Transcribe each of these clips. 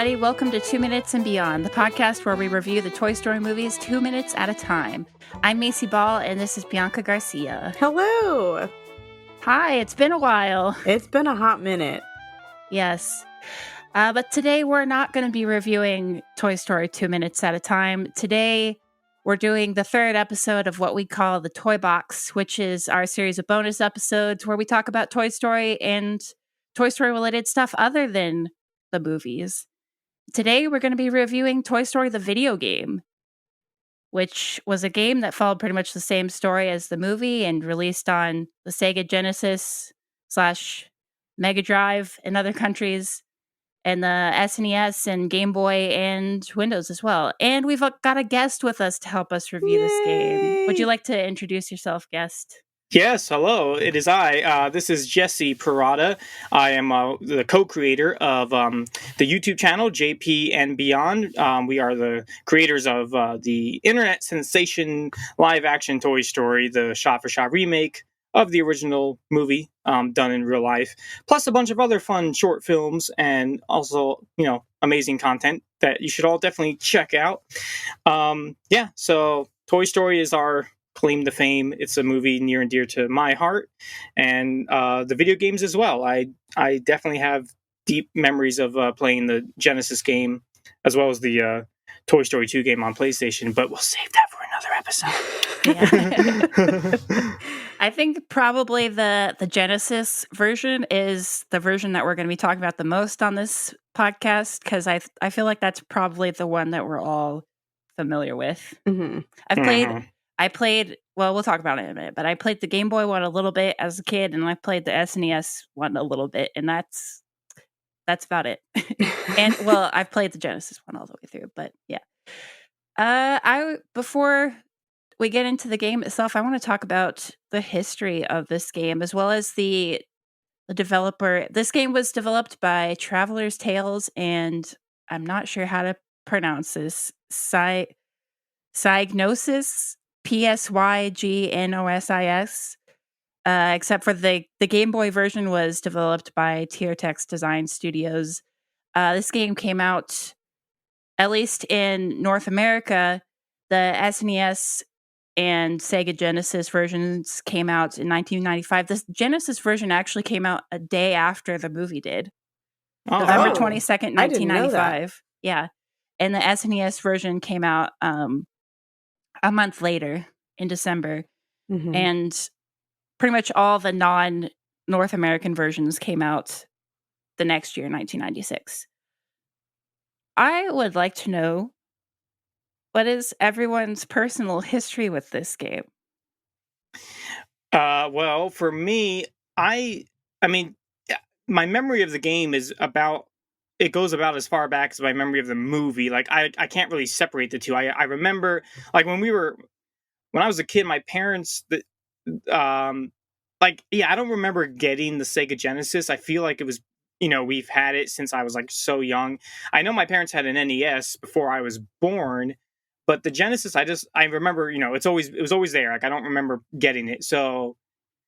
everybody. Welcome to 2 Minutes and Beyond, the podcast where we review the Toy Story movies 2 minutes at a time. I'm Macy Ball, and this is Bianca Garcia. Hello. Hi, it's been a while. It's been a hot minute. Yes. But today we're not going to be reviewing Toy Story 2 minutes at a time. Today we're doing the third episode of what we call the Toy Box, which is our series of bonus episodes where we talk about Toy Story and Toy Story related stuff other than the movies. Today we're going to be reviewing Toy Story the video game, which was a game that followed pretty much the same story as the movie and released on the Sega Genesis / Mega Drive in other countries, and the SNES and Game Boy and Windows as well. And we've got a guest with us to help us review this game. Would you like to introduce yourself, guest? Yes, hello. It is I. This is Jesse Perrotta. I am the co-creator of the YouTube channel JP and Beyond. We are the creators of the internet sensation live-action Toy Story, the shot-for-shot remake of the original movie done in real life, plus a bunch of other fun short films and also, amazing content that you should all definitely check out. So Toy Story is our claim to fame. It's a movie near and dear to my heart, and the video games as well. I definitely have deep memories of playing the Genesis game as well as the Toy Story 2 game on PlayStation, but we'll save that for another episode. Yeah. I think probably the Genesis version is the version that we're going to be talking about the most on this podcast, because I feel like that's probably the one that we're all familiar with. Mm-hmm. I played, well, we'll talk about it in a minute, but I played the Game Boy one a little bit as a kid, and I played the SNES one a little bit, and that's about it. And, well, I've played the Genesis one all the way through, but yeah. Before we get into the game itself, I want to talk about the history of this game, as well as the developer. This game was developed by Traveler's Tales, and I'm not sure how to pronounce this, Psygnosis, Psygnosis, except for the Game Boy version was developed by Tiertex Design Studios. This game came out, at least in North America, the SNES and Sega Genesis versions came out in 1995. The Genesis version actually came out a day after the movie did. November 22nd, 1995. Yeah. And the SNES version came out a month later in December. Mm-hmm. And pretty much all the non-North American versions came out the next year, 1996. I would like to know, what is everyone's personal history with this game? Well, for me, I mean, my memory of the game is it goes about as far back as my memory of the movie. Like, I can't really separate the two. I remember, like, when I was a kid, my parents, I don't remember getting the Sega Genesis. I feel like it was, we've had it since I was like so young. I know my parents had an NES before I was born, but the Genesis, I remember, it was always there. Like, I don't remember getting it. So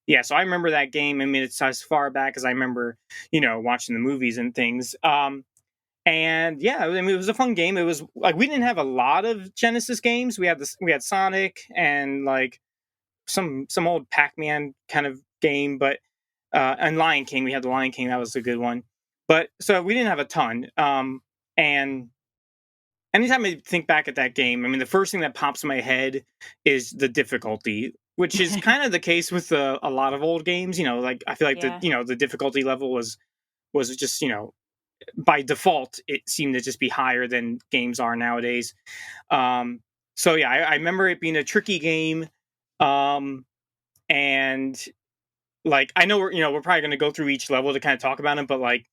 yeah, so I remember that game. I mean, it's as far back as I remember, watching the movies and things. And yeah, I mean, it was a fun game. It was like, we didn't have a lot of Genesis games. We had Sonic and like some old Pac-Man kind of game, but and Lion King. We had the Lion King. That was a good one. But so we didn't have a ton. And anytime I think back at that game, I mean, the first thing that pops in my head is the difficulty, which is kind of the case with a lot of old games. Like, I feel like the difficulty level was just, by default, it seemed to just be higher than games are nowadays. So yeah, I remember it being a tricky game. And like, I know we're probably going to go through each level to kind of talk about it, but like,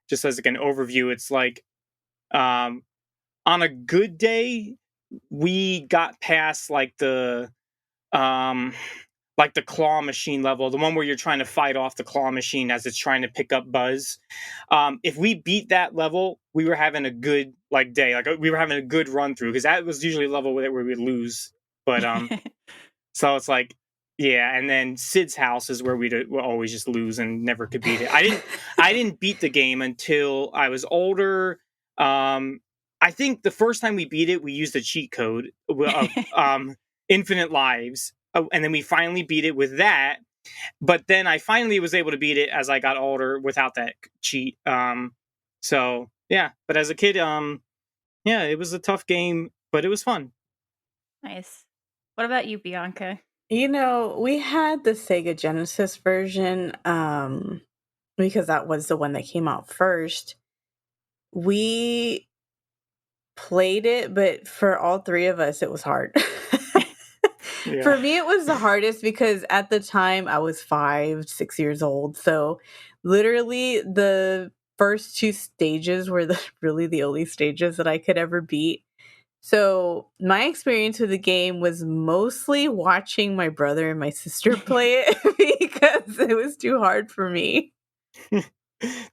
just as like an overview, it's like, on a good day, we got past like the claw machine level, the one where you're trying to fight off the claw machine as it's trying to pick up Buzz. If we beat that level, we were having a good day. Like, we were having a good run through, because that was usually a level where we would lose. But so it's like, yeah. And then Sid's house is where we'd always just lose and never could beat it. I didn't beat the game until I was older. I think the first time we beat it, we used a cheat code of infinite lives, and then we finally beat it with that. But then I finally was able to beat it as I got older without that cheat. So yeah, but as a kid, yeah, it was a tough game, but it was fun. Nice. What about you, Bianca? We had the Sega Genesis version, because that was the one that came out first. We played it, but for all three of us, it was hard. Yeah. For me, it was the hardest because at the time I was 5, 6 years old. So literally the first two stages were really the only stages that I could ever beat. So my experience with the game was mostly watching my brother and my sister play it because it was too hard for me.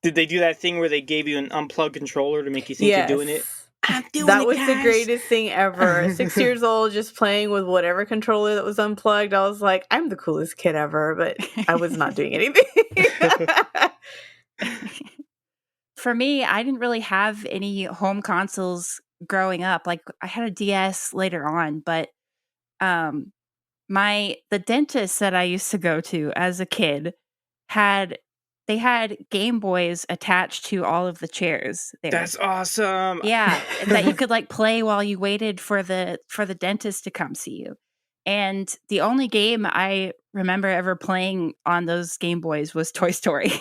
Did they do that thing where they gave you an unplugged controller to make you think you're doing it? I'm doing That it, was the guys. greatest thing ever. 6 years old, just playing with whatever controller that was unplugged. I was like, I'm the coolest kid ever, but I was not doing anything. For me, I didn't really have any home consoles growing up. Like I had a DS later on, but um the dentist that I used to go to as a kid had they had Game Boys attached to all of the chairs there. That's awesome. Yeah, that you could like play while you waited for the dentist to come see you. And the only game I remember ever playing on those Game Boys was Toy Story.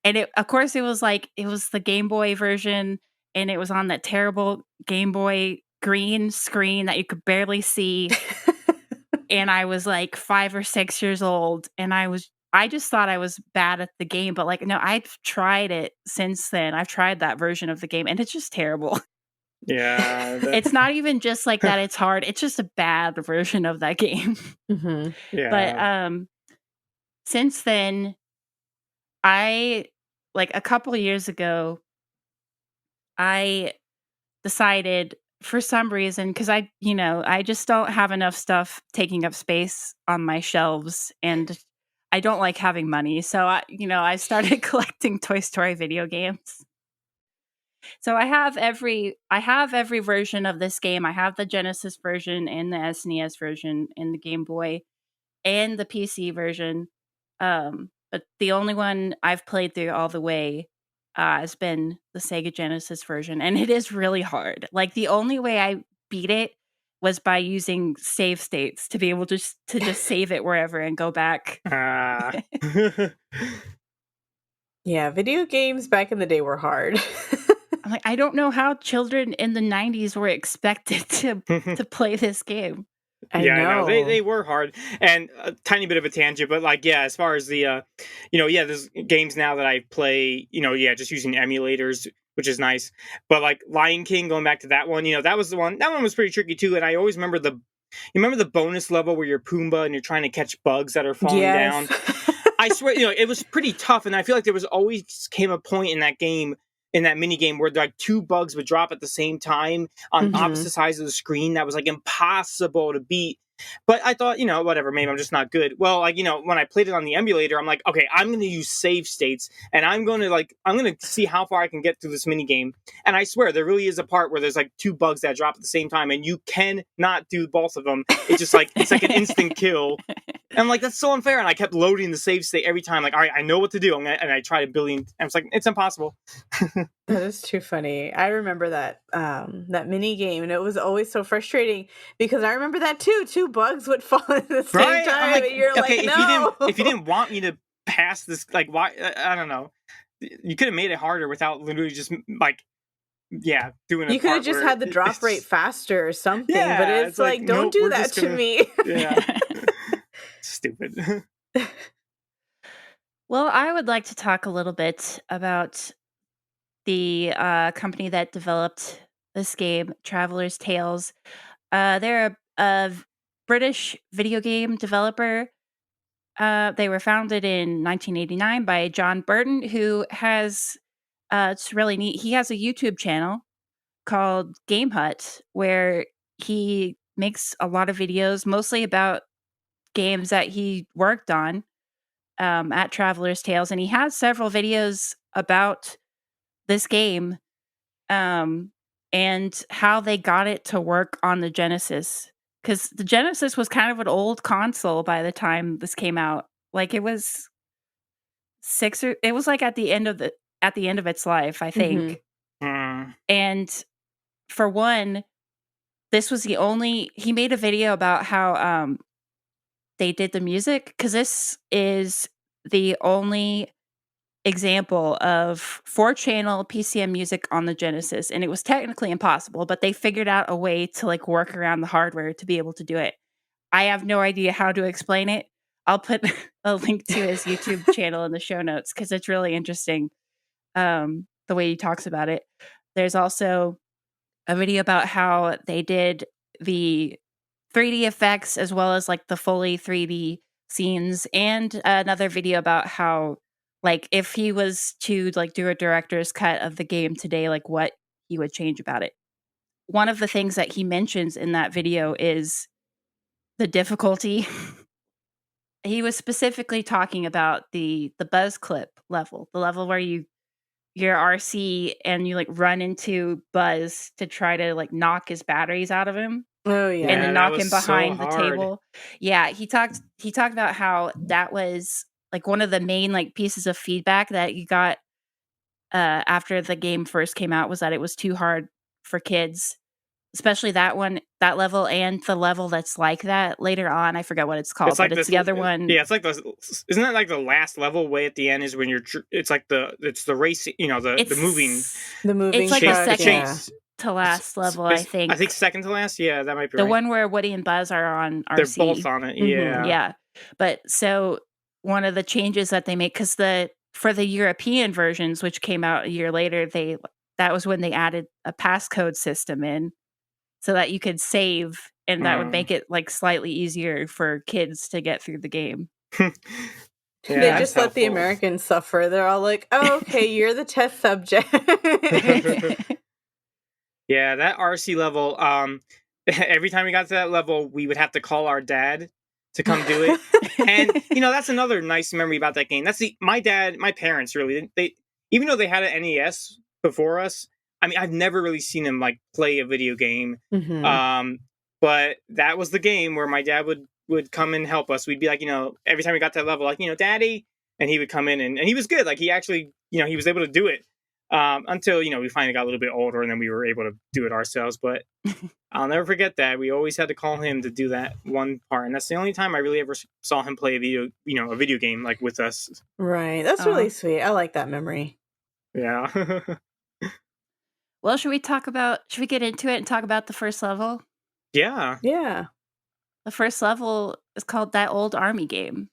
And of course it was the Game Boy version, and it was on that terrible Game Boy green screen that you could barely see. And I was like 5 or 6 years old, and I just thought I was bad at the game, but like no, I've tried it since then. I've tried that version of the game and it's just terrible. Yeah. It's not even just like that it's hard. It's just a bad version of that game. Mm-hmm. Yeah. But since then I like a couple years ago I decided for some reason because I just don't have enough stuff taking up space on my shelves, and I don't like having money. So I started collecting Toy Story video games. So I have every version of this game. I have the Genesis version and the SNES version and the Game Boy and the PC version. But the only one I've played through all the way has been the Sega Genesis version, and it is really hard. Like the only way I beat it was by using save states to be able to just save it wherever and go back. Yeah, video games back in the day were hard. I'm like, I don't know how children in the 90s were expected to play this game. I know. They were hard. And a tiny bit of a tangent, but like, yeah, as far as the, there's games now that I play, just using emulators, which is nice. But like Lion King, going back to that one, that was the one. That one was pretty tricky too. And I always remember you remember the bonus level where you're Pumbaa and you're trying to catch bugs that are falling down. I swear, it was pretty tough. And I feel like there was always came a point in that game, in that mini game, where like two bugs would drop at the same time on opposite sides of the screen. That was like impossible to beat. But I thought, whatever, maybe I'm just not good. Well, like, when I played it on the emulator, I'm like, okay, I'm going to use save states, and I'm going to see how far I can get through this mini game. And I swear, there really is a part where there's like two bugs that drop at the same time, and you cannot do both of them. It's just like, it's like an instant kill. And I'm like, that's so unfair. And I kept loading the save state every time. Like, all right, I know what to do. And I tried a billion. And I was like, it's impossible. That is too funny. I remember that mini game, and it was always so frustrating because I remember that too. Two bugs would fall at the same time, and you're okay, like, no. If you didn't want me to pass this, like, why? I don't know. You could have made it harder without literally just like, doing. You could have just had the drop rate faster or something. Yeah, but it's like don't do that to me. Yeah. Stupid. Well, I would like to talk a little bit about the company that developed this game, Traveler's Tales. They're a British video game developer. They were founded in 1989 by John Burton, who has it's really neat. He has a YouTube channel called Game Hut where he makes a lot of videos, mostly about games that he worked on at Traveler's Tales, and he has several videos about this game and how they got it to work on the Genesis. Because the Genesis was kind of an old console by the time this came out. Like it was it was like at the end of its life, I think. And for one, this was the only he made a video about how they did the music, because this is the only example of 4-channel PCM music on the Genesis, and it was technically impossible, but they figured out a way to like work around the hardware to be able to do it. I have no idea how to explain it. I'll put a link to his YouTube channel in the show notes because it's really interesting, the way he talks about it. There's also a video about how they did the 3D effects as well as like the fully 3D scenes, and another video about how, like, if he was to like do a director's cut of the game today, like what he would change about it. One of the things that he mentions in that video is the difficulty. He was specifically talking about the buzz clip level, the level where you're RC and you like run into Buzz to try to like knock his batteries out of him. Oh yeah. And then that knock was him so behind the hard. table. Yeah, he talked about how that was like one of the main like pieces of feedback that you got after the game first came out, was that it was too hard for kids, especially that level, and the level that's like that later on. I forget what it's called, but it's the other one. Yeah, it's like isn't that like the last level way at the end is when it's like it's the race, the moving. It's like truck, the second yeah. to last level, I think. I think second to last. Yeah, that might be the right. one where Woody and Buzz are on RC. They're both on it. Yeah. Yeah. But so one of the changes that they make, because for the European versions, which came out a year later, that was when they added a passcode system in, so that you could save, and that would make it like slightly easier for kids to get through the game. Yeah, they just let the Americans suffer. They're all like, "Oh, okay, you're the test subject." Yeah, that RC level. Every time we got to that level, we would have to call our dad to come do it. And that's another nice memory about that game. My parents really, they, even though they had an NES before us, I mean, I've never really seen them like play a video game. But that was the game where my dad would come and help us. We'd be like, every time we got to that level, like, Daddy, and he would come in and he was good. Like he actually, he was able to do it. Until, we finally got a little bit older and then we were able to do it ourselves. But I'll never forget that. We always had to call him to do that one part. And that's the only time I really ever saw him play a video game like with us. Right. That's really sweet. I like that memory. Yeah. Well, should we get into it and talk about the first level? Yeah. Yeah. The first level is called That Old Army Game.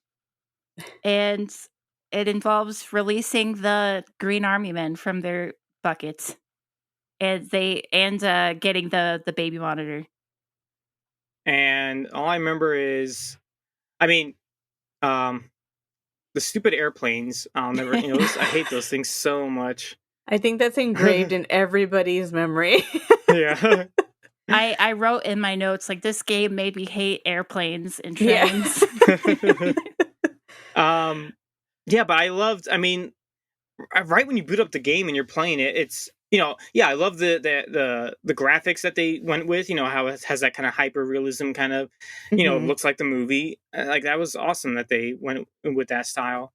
And it involves releasing the Green Army Men from their buckets, and getting the baby monitor. And all I remember is, the stupid airplanes. I'll never, I hate those things so much. I think that's engraved in everybody's memory. Yeah. I wrote in my notes, like, this game made me hate airplanes and trains. Yeah, but I loved, right when you boot up the game and you're playing it, it's, I love the graphics that they went with, how it has that kind of hyper realism kind of, looks like the movie. Like, that was awesome that they went with that style.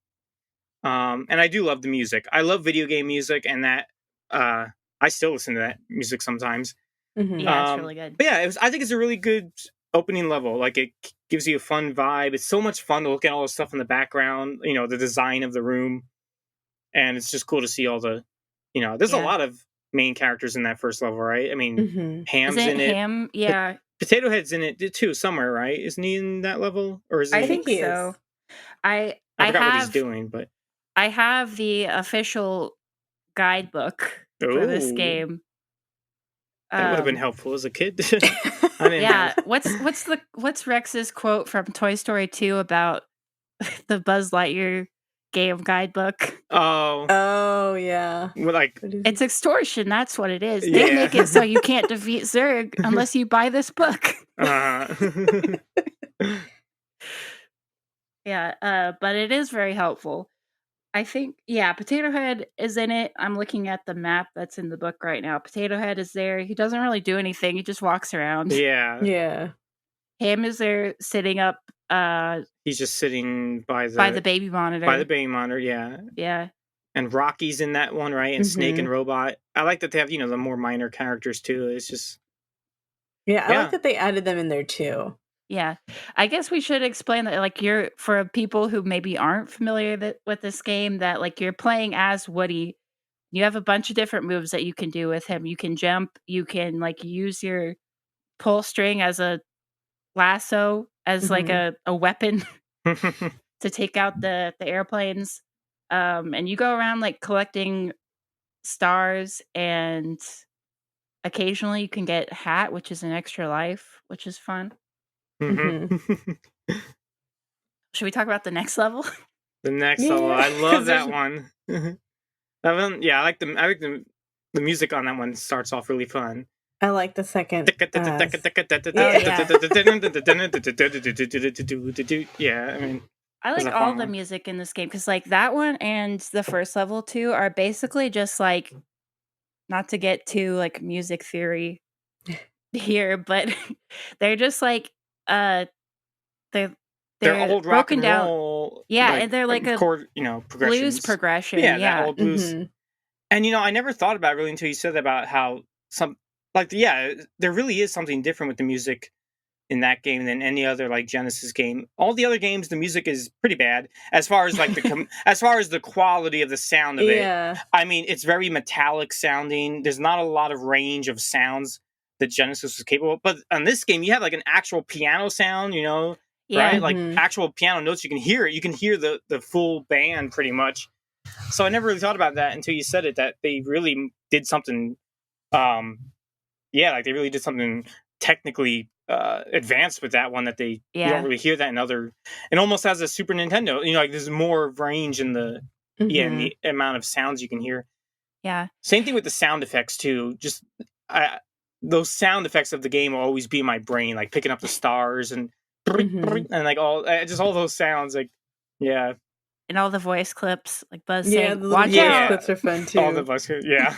And I do love the music. I love video game music, and that, I still listen to that music sometimes. Yeah, it's really good. But yeah, I think it's a really good opening level. Like, it gives you a fun vibe. It's so much fun to look at all the stuff in the background, the design of the room. And it's just cool to see all the, there's a lot of main characters in that first level, right? I mean, Ham's in it. Ham? Yeah. Potato Head's in it too, somewhere, right? Isn't he in that level? Or is he? I think so. I forgot what he's doing, but I have the official guidebook for this game. That would have been helpful as a kid. Yeah. What's Rex's quote from Toy Story 2 about the Buzz Lightyear game guidebook? Oh yeah. Like, it's extortion. That's what it is. They make it so you can't defeat Zurg unless you buy this book. Yeah, but it is very helpful. I think, yeah, Potato Head is in it. I'm looking at the map that's in the book right now. Potato Head is there. He doesn't really do anything. He just walks around. Yeah. Yeah. Ham is there sitting up He's just sitting by the baby monitor. By the baby monitor, yeah. Yeah. And Rocky's in that one, right? And Snake and Mhm. Robot. I like that they have, the more minor characters too. It's just Yeah, I like that they added them in there too. Yeah. I guess we should explain that, like, you're for people who maybe aren't familiar with this game, that, like, you're playing as Woody. You have a bunch of different moves that you can do with him. You can jump, you can, like, use your pull string as a lasso, as, like, Mhm. a weapon to take out the airplanes. And you go around, like, collecting stars, and occasionally you can get Hat, which is an extra life, which is fun. Mhm. Should we talk about the next level? The next Yeah, level. I 'cause love there's that one. That one, yeah, I like the music on that one starts off really fun. I like the second. Yeah, I mean, I it's like a all fun the one. music in this game because, like, that one and the first level too are basically just like, not to get too like music theory here, but they're just like uh they're They're they're old rock broken and down. roll, Yeah, and they're like a chord, blues progressions. progression. Yeah, that Yeah. old blues. Mhm. And I never thought about it really until you said about how there really is something different with the music in that game than any other like Genesis game. All the other games, the music is pretty bad as far as like as far as the quality of the sound of it. Yeah. I mean, it's very metallic sounding. There's not a lot of range of sounds that Genesis was capable of. But on this game, you have like an actual piano sound, right? Yeah. Like Mhm. actual piano notes. You can hear it. You can hear the full band pretty much. So I never really thought about that until you said it. That they really did something. Like they really did something technically advanced with that one that you don't Yeah. really hear that in other. And almost as a Super Nintendo, like there's more range in the in Mhm. the amount of sounds you can hear. Yeah. Same thing with the sound effects too. Just those sound effects of the game will always be in my brain, like picking up the stars and Mhm. and like just all those sounds, like yeah, And all the voice clips, like Buzz Yeah, saying, the little "Watch voice out." clips are fun all the too. bus, yeah.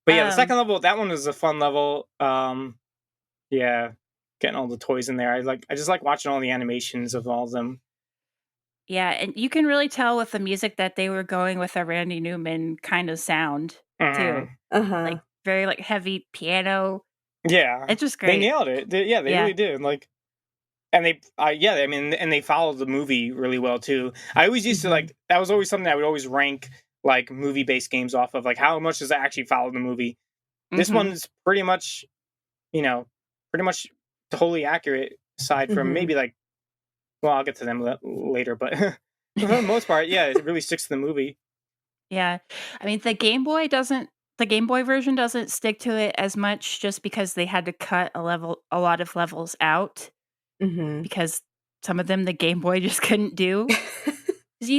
But yeah, the Um second level, that one was a fun level. Yeah, getting all the toys in there. I just like watching all the animations of all of them. yeah, and you can really tell with the music that they were going with a Randy Newman kind of sound too. Uh-huh. Like very like heavy piano. Yeah, It's just they great. nailed it. They Yeah. really did. Like, and I mean, and they followed the movie really well too. I always used to like that was always something I would always rank like movie based games off of, like how much does it actually follow the movie. This Mhm. one's pretty much, pretty much totally accurate. Aside from maybe like, well, I'll get to them later, but for the most part, yeah, it really sticks to the movie. Yeah. I mean, the Game Boy version doesn't stick to it as much just because they had to cut a lot of levels out Mhm. because some of them the Game Boy just couldn't do. 'Cause,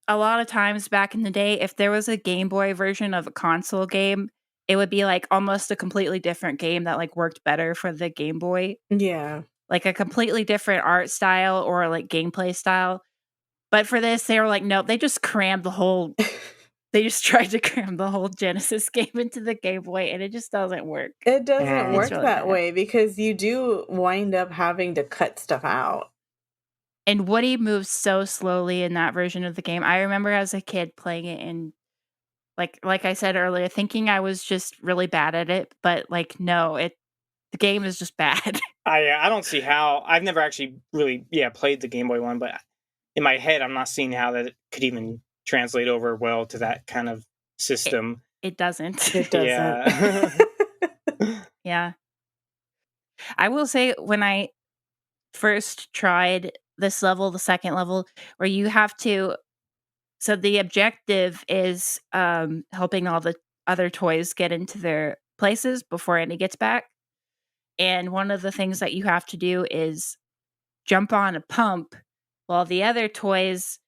a lot of times back in the day, if there was a Game Boy version of a console game, it would be like almost a completely different game that like worked better for the Game Boy, Yeah. like a completely different art style or like gameplay style. But for this, they were like, nope, they just tried to cram the whole Genesis game into the Game Boy, and it just doesn't work. It doesn't It's work really that bad. way because you do wind up having to cut stuff out. And Woody moves so slowly in that version of the game. I remember as a kid playing it and like I said earlier, thinking I was just really bad at it, but like no, the game is just bad. I don't see how. I've never actually really played the Game Boy one, but in my head, I'm not seeing how that could even translate over well to that kind of it, system. it doesn't. It doesn't. Yeah. Yeah. I will say when I first tried this level, the second level, where you have to so the objective is helping all the other toys get into their places before Andy gets back. And one of the things that you have to do is jump on a pump while the other toys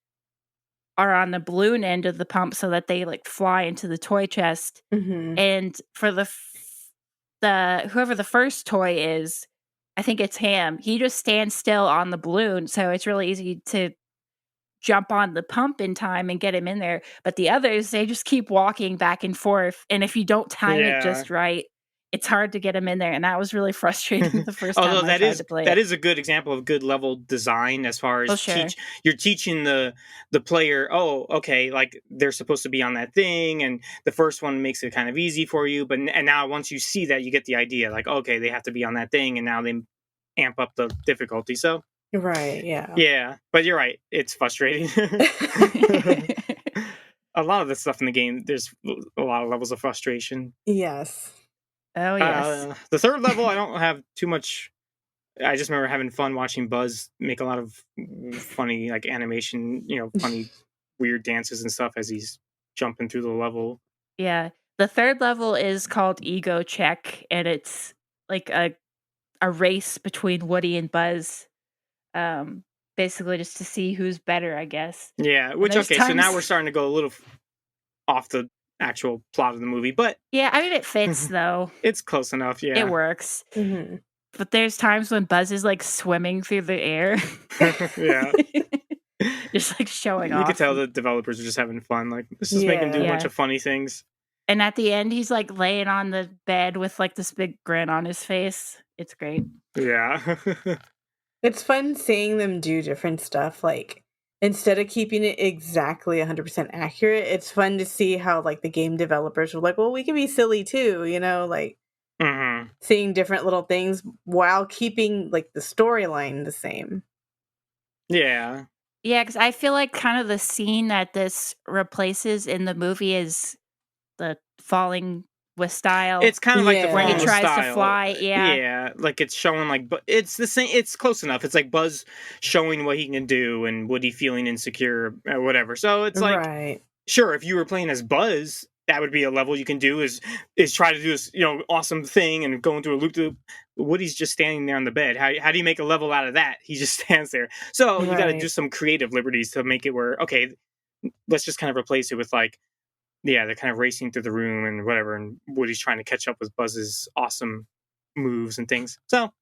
are on the balloon end of the pump so that they like fly into the toy chest. Mhm. And for the whoever the first toy is, I think it's Ham. He just stands still on the balloon, so it's really easy to jump on the pump in time and get him in there. But the others, they just keep walking back and forth. And if you don't time it just right, it's hard to get him in there. And that was really frustrating the first time I tried to play that it. is a good example of good level design as far as sure. you're teaching the player, oh, okay, like they're supposed to be on that thing, and the first one makes it kind of easy for you, but and now once you see that, you get the idea, like, okay, they have to be on that thing, and now they amp up the difficulty. So Right, yeah. But you're right, it's frustrating. A lot of the stuff in the game, there's a lot of levels of frustration. Yes. Oh, yes. The third level, I don't have too much. I just remember having fun watching Buzz make a lot of funny, like, animation, funny, weird dances and stuff as he's jumping through the level. Yeah. The third level is called Ego Check, and it's like a race between Woody and Buzz. Basically just to see who's better, I guess. Yeah, so now we're starting to go a little off the actual plot of the movie, but yeah, I mean, it fits though. It's close enough. Yeah, it works. Mm-hmm. But there's times when Buzz is like swimming through the air. Yeah. Just like showing off. You could tell the developers are just having fun. Like, let's just make him do a bunch of funny things. And at the end, he's like laying on the bed with like this big grin on his face. It's great. Yeah. It's fun seeing them do different stuff. Like, instead of keeping it exactly 100% accurate, it's fun to see how, like, the game developers were like, well, we can be silly too, like seeing different little things while keeping, like, the storyline the same. Yeah. Yeah, because I feel like kind of the scene that this replaces in the movie is the falling with style. It's kind of like the falling when he with tries style. to fly. Yeah. Yeah, like it's showing like, but it's the same. It's close enough. It's like Buzz showing what he can do and Woody feeling insecure or whatever. So it's like, sure, if you were playing as Buzz, that would be a level you can do is try to do this, awesome thing and going through a loop. Woody's just standing there on the bed. How do you make a level out of that? He just stands there. So you got to do some creative liberties to make it where, okay, let's just kind of replace it with like, yeah, they're kind of racing through the room and whatever, and Woody's trying to catch up with Buzz's awesome moves and things. So,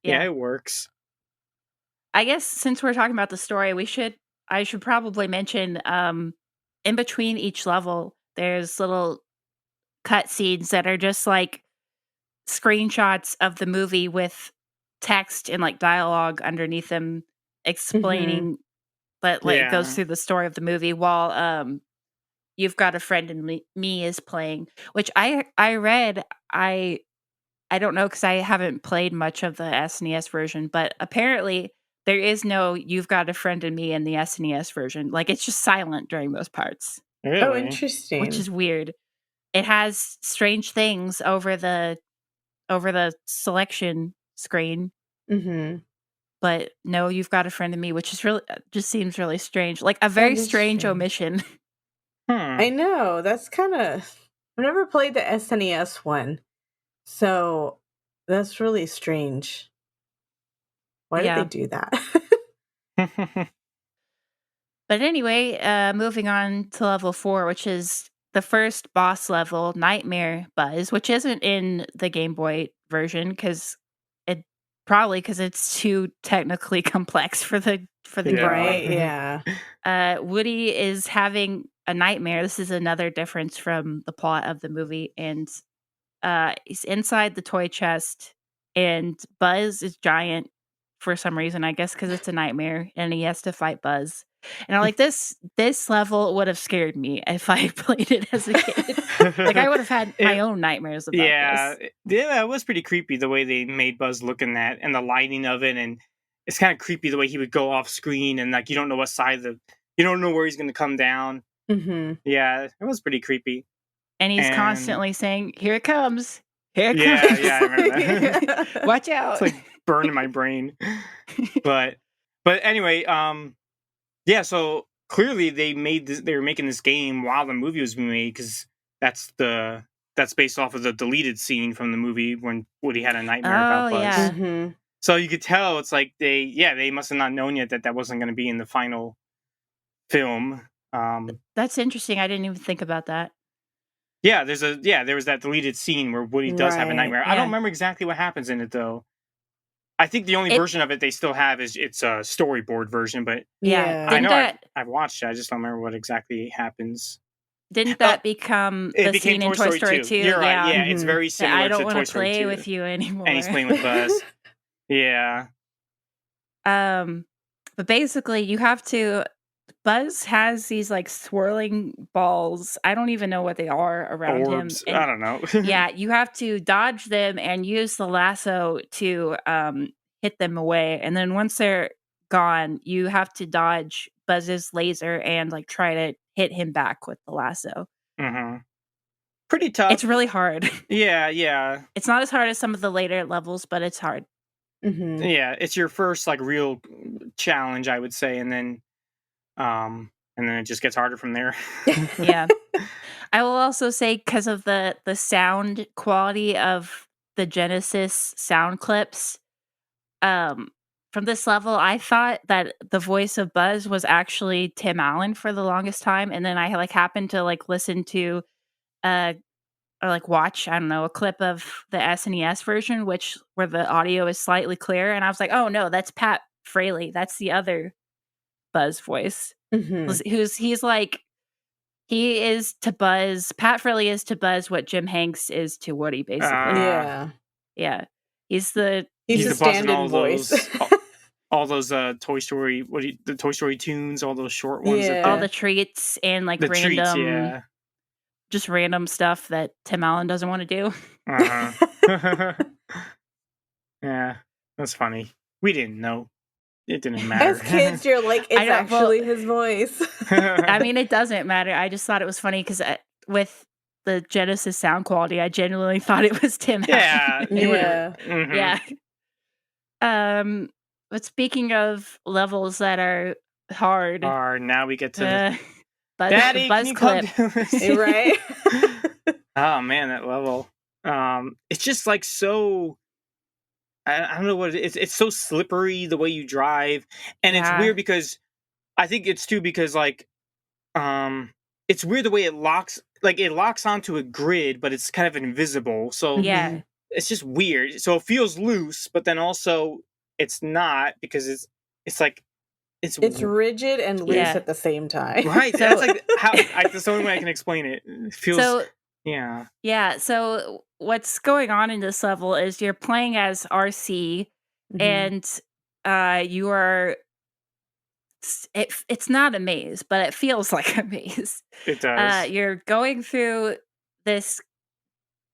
yeah, it works. I guess since we're talking about the story, I should probably mention in between each level, there's little cutscenes that are just like screenshots of the movie with text and like dialogue underneath them explaining, but like it goes through the story of the movie while You've Got a Friend in Me is playing, which I read. I don't know because I haven't played much of the SNES version, but apparently there is no You've Got a Friend in Me in the SNES version. Like, it's just silent during those parts. Really? Oh, interesting. Which is weird. It has strange things over the selection screen. Mm-hmm. But no, You've Got a Friend in Me, which is really just seems really strange. Like a very strange omission. I know. That's kind of... I've never played the SNES one. So that's really strange. Why did they do that? But anyway, moving on to level 4, which is the first boss level, Nightmare Buzz, which isn't in the Game Boy version because it's too technically complex for the Game Boy. Yeah. Woody is having a nightmare. This is another difference from the plot of the movie, and he's inside the toy chest, and Buzz is giant for some reason, I guess because it's a nightmare, and he has to fight Buzz. And I'm like, this level would have scared me if I played it as a kid. Like, I would have had my own nightmares about this. Yeah, it was pretty creepy the way they made Buzz look in that, and the lighting of it, and it's kind of creepy the way he would go off screen, and like you don't know what side you don't know where he's going to come down. Mm-hmm. Yeah, it was pretty creepy. And he's constantly saying, "Here it comes! Here it comes!" Yeah, I remember that. Watch out! It's like burning my brain. But anyway, yeah. So clearly they were making this game while the movie was being made because that's based off of the deleted scene from the movie when Woody had a nightmare about Buzz. Yeah. Mm-hmm. So you could tell it's like they must have not known yet that wasn't going to be in the final film. That's interesting. I didn't even think about that. Yeah, there was that deleted scene where Woody does have a nightmare. Yeah. I don't remember exactly what happens in it though. I think the only version of it they still have is it's a storyboard version, but Yeah. I know I've watched it. I just don't remember what exactly happens. Didn't that become It the became scene in Toy Story 2? You're right. Yeah. Yeah, it's very similar I don't to want Toy to Story play 2. with you anymore. And he's playing with Buzz. Yeah. But basically, you have to. Buzz has these like swirling balls. I don't even know what they are around Orbs. him. And I don't know. yeah, you have to dodge them and use the lasso to hit them away. And then once they're gone, you have to dodge Buzz's laser and like try to hit him back with the lasso. Mm-hmm. Pretty tough. It's really hard. Yeah. It's not as hard as some of the later levels, but it's hard. Mm-hmm. Yeah, it's your first like real challenge, I would say, and then it just gets harder from there. Yeah. I will also say because of the sound quality of the Genesis sound clips, from this level, I thought that the voice of Buzz was actually Tim Allen for the longest time, and then I like happened to like listen to or like watch, I don't know, a clip of the SNES version, where the audio is slightly clearer, and I was like, oh no, that's Pat Fraley. That's the other Buzz voice. He's like he is to Buzz. Pat Fraley is to Buzz what Jim Hanks is to Woody, basically. Yeah. He's the stand-in voice. All those Toy Story, the Toy Story tunes, all those short ones. All the treats and like random, just random stuff that Tim Allen doesn't want to do. Yeah, that's funny. We didn't know. It didn't matter. As kids, you're like, it's actually his voice. I mean, it doesn't matter. I just thought it was funny because with the Genesis sound quality, I genuinely thought it was Tim Allen. Yeah. But speaking of levels that are hard, now we get to Daddy, Buzz clip. Right? Oh man, that level. It's just like so. I don't know what it is. It's so slippery the way you drive, and it's weird because I think it's too because like, it's weird the way it locks. Like it locks onto a grid, but it's kind of invisible. So it's just weird. So it feels loose, but then also it's not because it's like it's rigid and loose at the same time. Right. So that's like that's the only way I can explain it. It feels Yeah. So what's going on in this level is you're playing as RC, and you are. It's not a maze, but it feels like a maze. It does. You're going through this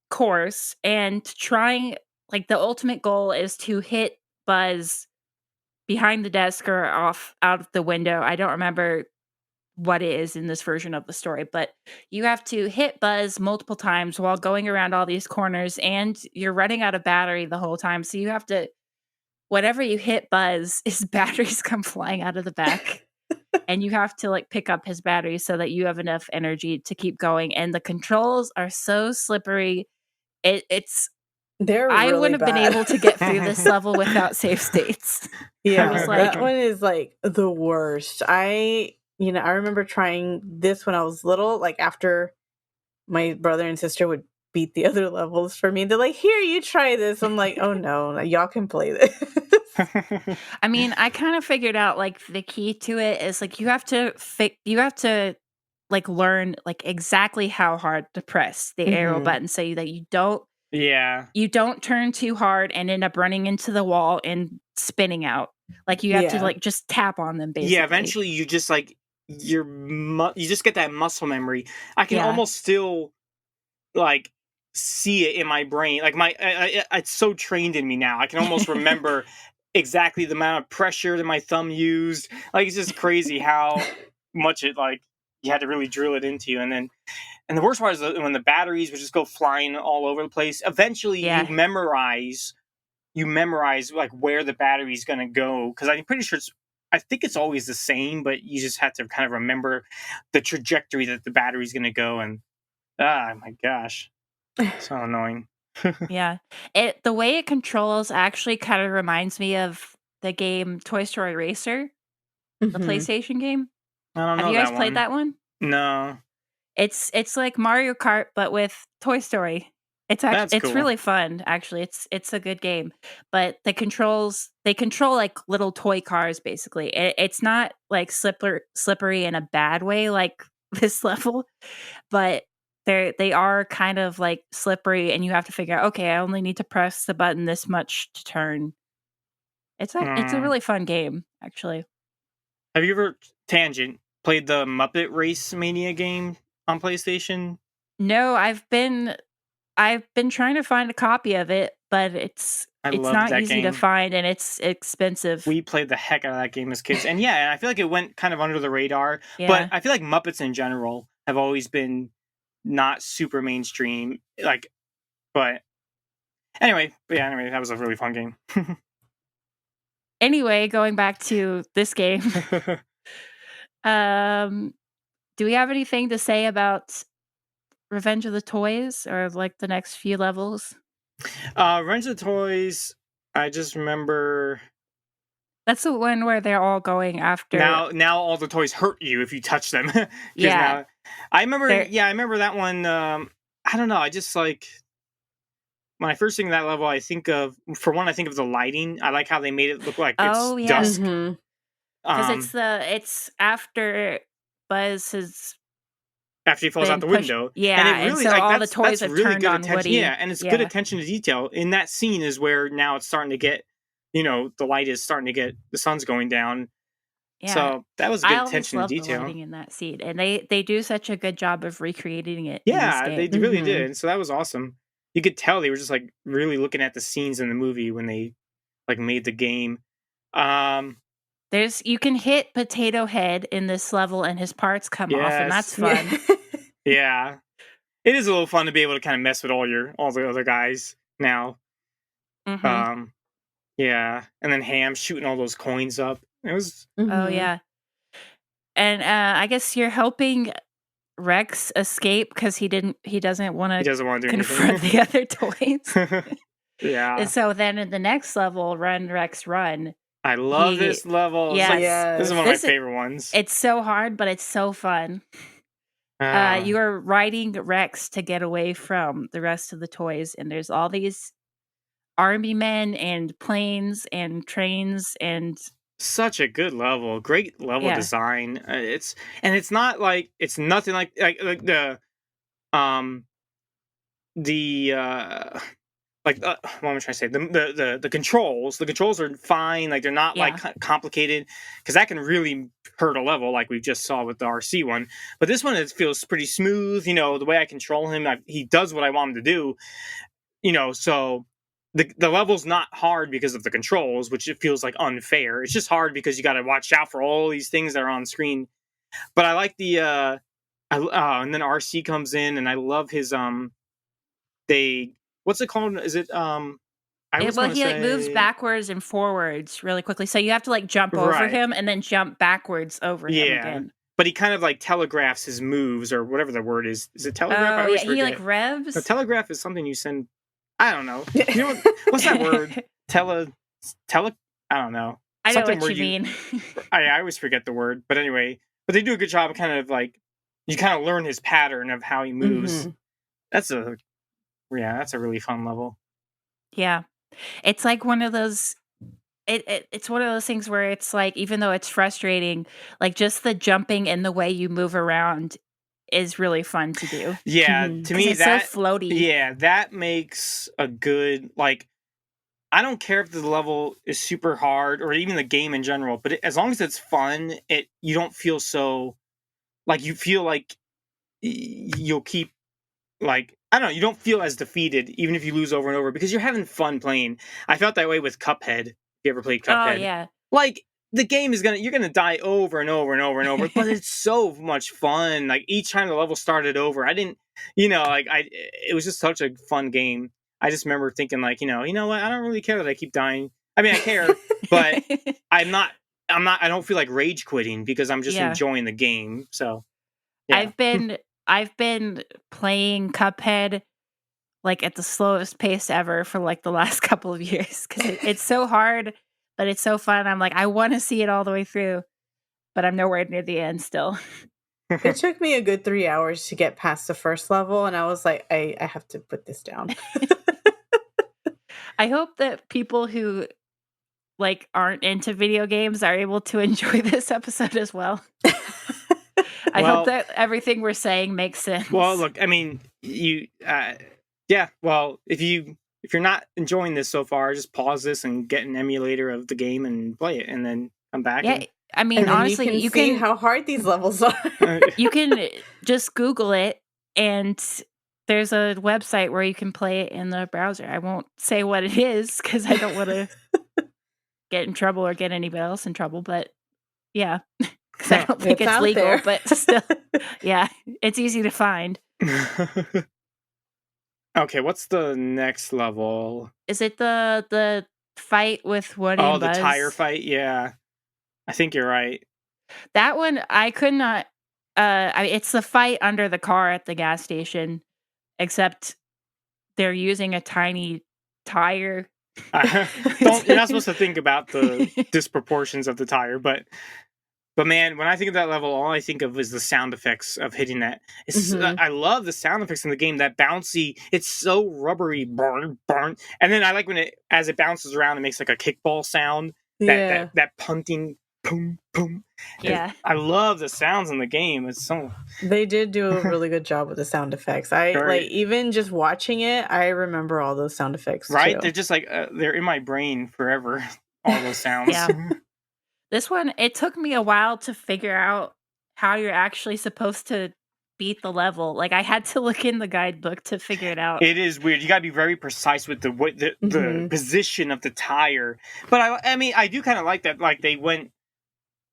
course and trying, like, the ultimate goal is to hit Buzz behind the desk or out of the window. I don't remember what it is in this version of the story, but you have to hit Buzz multiple times while going around all these corners, and you're running out of battery the whole time. So you have to, whenever you hit Buzz, his batteries come flying out of the back. And you have to like pick up his battery so that you have enough energy to keep going. And the controls are so slippery. I wouldn't have been able to get through this level without save states. Yeah, that one is like the worst. I remember trying this when I was little, like after my brother and sister would beat the other levels for me. They're like, here, you try this. I'm like, oh no, y'all can play this. I mean, I kind of figured out like the key to it is like you have to like learn like exactly how hard to press the arrow button so that you don't turn too hard and end up running into the wall and spinning out. Like you have to like just tap on them basically. Yeah, eventually you just like you just get that muscle memory. I can almost still like see it in my brain. Like it's so trained in me now. I can almost remember exactly the amount of pressure that my thumb used. Like it's just crazy how much it like you had to really drill it into you. And the worst part is when the batteries would just go flying all over the place. Eventually you memorize like where the battery's gonna go, because I'm pretty sure I think it's always the same, but you just have to kind of remember the trajectory that the battery's gonna go. And my gosh, so annoying. Yeah, the way it controls actually kind of reminds me of the game Toy Story Racer, the PlayStation game. I don't know. Have you guys played that one? No. It's like Mario Kart, but with Toy Story. It's really fun. Actually, it's a good game, but they control like little toy cars. Basically, it's not like slippery in a bad way like this level, but they are kind of like slippery, and you have to figure out, okay, I only need to press the button this much to turn. It's a really fun game, actually. Have you ever played the Muppet Race Mania game on PlayStation? No, I've been trying to find a copy of it, but it's loved not that easy to game. find, and it's expensive. We played the heck out of that game as kids. And yeah, and I feel like it went kind of under the radar. Yeah. But I feel like Muppets in general have always been not super mainstream. But anyway, that was a really fun game. Anyway, going back to this game. Do we have anything to say about Revenge of the Toys or like the next few levels? Revenge of the Toys, I just remember that's the one where they're all going after. Now all the toys hurt you if you touch them. Yeah. I remember that one. I don't know. I just like when I first think of that level, I think of the lighting. I like how they made it look like it's dusk. Because it's after Buzz has after he falls out the window. Yeah, and it really, so all the toys have really turned on Woody. Yeah, and it's good attention to detail. In that scene is where now it's starting to get, the light is starting to get, the sun's going down. Yeah. So that was good attention to detail. The lighting in that scene, and they do such a good job of recreating it. Yeah, they really did, and so that was awesome. You could tell they were just like really looking at the scenes in the movie when they like made the game. You can hit Potato Head in this level and his parts come off, and that's fun. Yeah. It is a little fun to be able to kind of mess with all the other guys now. Mm-hmm. Yeah. And then Ham shooting all those coins up. It was Oh yeah. And I guess you're helping Rex escape because he doesn't want to confront the other toys. Yeah. And so then in the next level, Run Rex Run. I love this level. Yes. This is one of my favorite ones. It's so hard, but it's so fun. You are riding Rex to get away from the rest of the toys, and there's all these army men and planes and trains and such a good level, great level design. It's not like it's nothing like the what am I trying to say? The controls. The controls are fine. Like they're not like complicated, because that can really hurt a level, like we just saw with the RC one. But this one, it feels pretty smooth. The way I control him, he does what I want him to do. So the level's not hard because of the controls, which it feels like unfair. It's just hard because you got to watch out for all these things that are on screen. But I like the and then RC comes in, and I love his what's it called? Is it he moves backwards and forwards really quickly, so you have to like jump over him and then jump backwards over him again. But he kind of like telegraphs his moves, or whatever the word is. Is it telegraph? Oh, he like revs. No, telegraph is something you send. I don't know. What's that word? I don't know. I know what you mean. I always forget the word, but anyway. But they do a good job of kind of like you kind of learn his pattern of how he moves. That's a really fun level. Yeah. It's like one of those it's one of those things where it's like, even though it's frustrating, like just the jumping and the way you move around is really fun to do. Yeah, to me it's so floaty. Yeah, that makes a good, like, I don't care if the level is super hard or even the game in general, but as long as it's fun, you don't feel so like you feel like you'll keep like, I don't know, you don't feel as defeated even if you lose over and over because you're having fun playing. I felt that way with Cuphead. If you ever played Cuphead? Oh yeah. Like the game is you're gonna die over and over and over and over, but it's so much fun. Like each time the level started over, I didn't, it was just such a fun game. I just remember thinking like, you know what? I don't really care that I keep dying. I mean, I care, but I don't feel like rage quitting because I'm just enjoying the game. So yeah. I've been playing Cuphead like at the slowest pace ever for like the last couple of years because it's so hard, but it's so fun. I'm like, I want to see it all the way through, but I'm nowhere near the end still. It took me a good 3 hours to get past the first level, and I was like, I have to put this down. I hope that people who like aren't into video games are able to enjoy this episode as well. I hope that everything we're saying makes sense. Well, look, I mean, yeah. Well, if you're not enjoying this so far, just pause this and get an emulator of the game and play it, and then come back. Yeah, I mean, honestly, you can see how hard these levels are. You can just Google it, and there's a website where you can play it in the browser. I won't say what it is because I don't want to get in trouble or get anybody else in trouble. But yeah, because I don't think it's legal. There. But still, yeah, it's easy to find. Okay, what's the next level? Is it the fight with Woody and Buzz? The tire fight? Yeah. I think you're right. That one, I could not... it's the fight under the car at the gas station, except they're using a tiny tire. You're not supposed to think about the disproportions of the tire, but man, when I think of that level, all I think of is the sound effects of hitting that. I love the sound effects in the game. That bouncy, it's so rubbery, burn. And then I like when as it bounces around, it makes like a kickball sound. That punting, boom, boom. Yeah, I love the sounds in the game. It's so... They did do a really good job with the sound effects. Like even just watching it, I remember all those sound effects. Right? Too. They're just like they're in my brain forever. All those sounds. Yeah. This one, it took me a while to figure out how you're actually supposed to beat the level. Like, I had to look in the guidebook to figure it out. It is weird. You got to be very precise with the position of the tire. But I mean, I do kind of like that. Like, they went...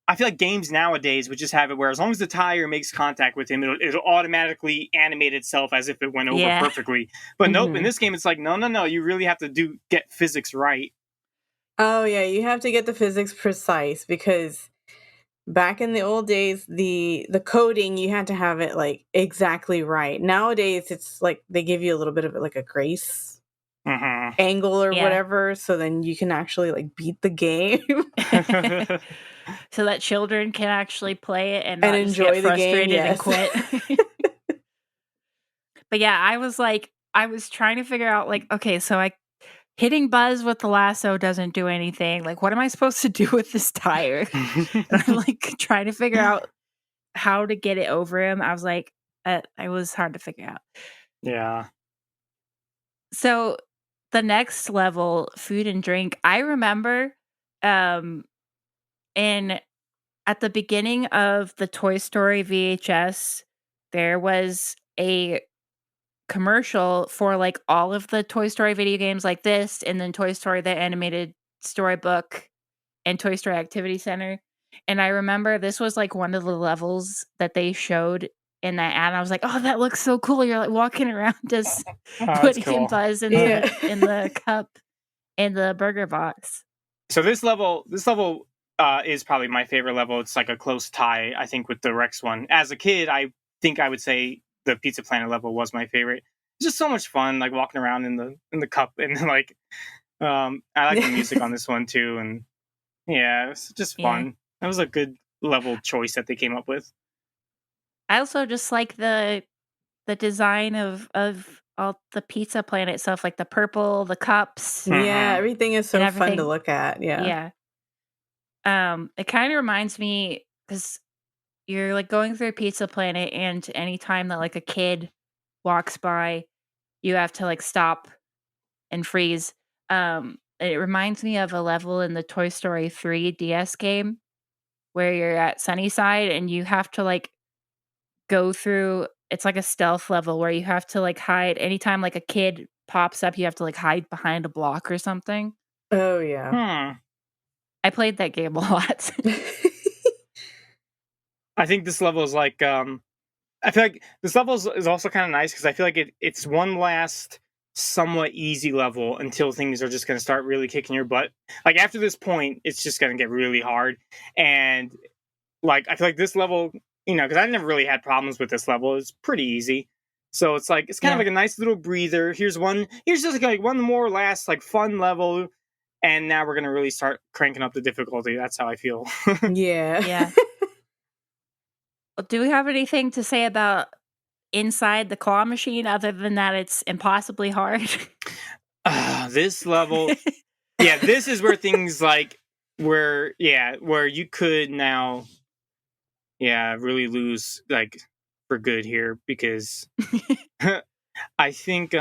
I feel like games nowadays would just have it where as long as the tire makes contact with him, it'll automatically animate itself as if it went over perfectly. But nope, in this game, it's like, no. You really have to get physics right. Oh, yeah, you have to get the physics precise because back in the old days, the coding, you had to have it like exactly right. Nowadays, it's like they give you a little bit of like a grace angle or whatever, so then you can actually like beat the game. So that children can actually play it and not enjoy just get frustrated the game, and quit. But yeah, I was trying to figure out like, okay, so hitting Buzz with the lasso doesn't do anything. Like, what am I supposed to do with this tire? And I'm like trying to figure out how to get it over him. I was like, it was hard to figure out. Yeah. So the next level, food and drink, I remember at the beginning of the Toy Story VHS, there was a commercial for like all of the Toy Story video games like this, and then Toy Story the animated storybook and Toy Story Activity Center. And I remember this was like one of the levels that they showed in that ad. I was like, oh, that looks so cool. You're like walking around as Woody and Buzz in the cup in the burger box. So this level is probably my favorite level. It's like a close tie, I think, with the Rex one. As a kid, I think I would say the Pizza Planet level was my favorite. It's just so much fun, like walking around in the cup, and like I like the music on this one too, and yeah, it's just fun. Yeah. That was a good level choice that they came up with. I also just like the design of all the Pizza Planet stuff, like the purple, the cups. Yeah, everything is so fun to look at. Yeah. It kind of reminds me because you're like going through Pizza Planet, and anytime that like a kid walks by, you have to like stop and freeze. It reminds me of a level in the Toy Story 3 DS game where you're at Sunnyside and you have to like go through. It's like a stealth level where you have to like hide. Anytime like a kid pops up, you have to like hide behind a block or something. Oh yeah. I played that game a lot. I think this level is like, I feel like this level is also kind of nice because I feel like it's one last somewhat easy level until things are just going to start really kicking your butt. Like after this point, it's just going to get really hard. And like, I feel like this level, you know, because I never really had problems with this level. It's pretty easy. So it's like, it's kind of like a nice little breather. Here's just like one more last like fun level. And now we're going to really start cranking up the difficulty. That's how I feel. Yeah. Do we have anything to say about inside the claw machine other than that it's impossibly hard? This level, yeah, this is where things like where you could now, really lose like for good here because I think